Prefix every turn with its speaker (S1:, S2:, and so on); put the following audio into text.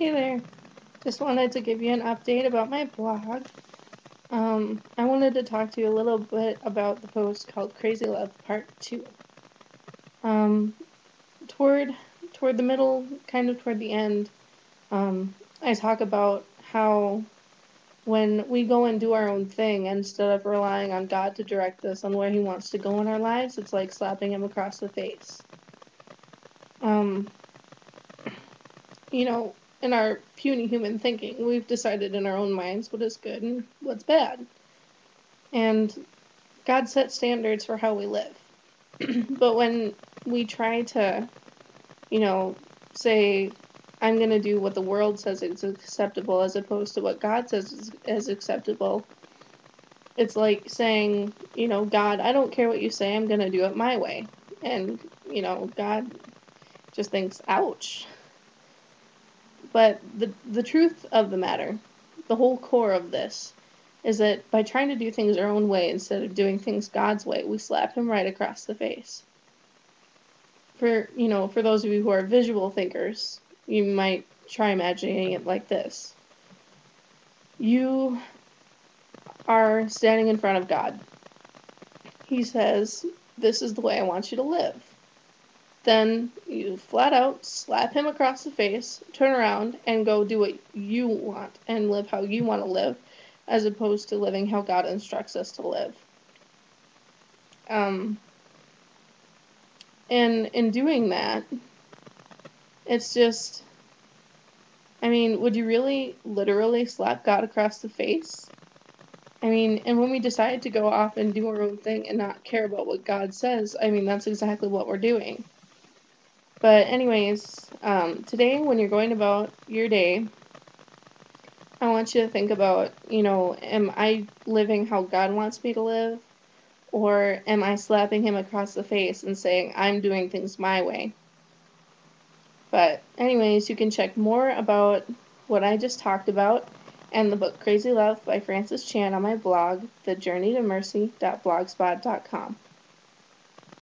S1: Hey there. Just wanted to give you an update about my blog. I wanted to talk to you a little bit about the post called Crazy Love Part 2. Um, toward toward the middle, kind of toward the end, I talk about how when we go and do our own thing instead of relying on God to direct us on where He wants to go in our lives, it's like slapping Him across the face. Um, you know, in our puny human thinking, we've decided in our own minds what is good and what's bad. And God sets standards for how we live. But when we try to, you know, say, I'm going to do what the world says is acceptable as opposed to what God says is acceptable, it's like saying, God, I don't care what you say, I'm going to do it my way. And, God just thinks, ouch. But the truth of the matter, the whole core of this, is that by trying to do things our own way instead of doing things God's way, we slap Him right across the face. For those of you who are visual thinkers, you might try imagining it like this. You are standing in front of God. He says, "This is the way I want you to live." Then you flat out slap Him across the face, turn around, and go do what you want and live how you want to live, as opposed to living how God instructs us to live. And in doing that, it's just, would you really literally slap God across the face? And when we decide to go off and do our own thing and not care about what God says, that's exactly what we're doing. But anyways, today when you're going about your day, I want you to think about, am I living how God wants me to live? Or am I slapping Him across the face and saying, I'm doing things my way? But anyways, you can check more about what I just talked about and the book Crazy Love by Francis Chan on my blog, thejourneytomercy.blogspot.com.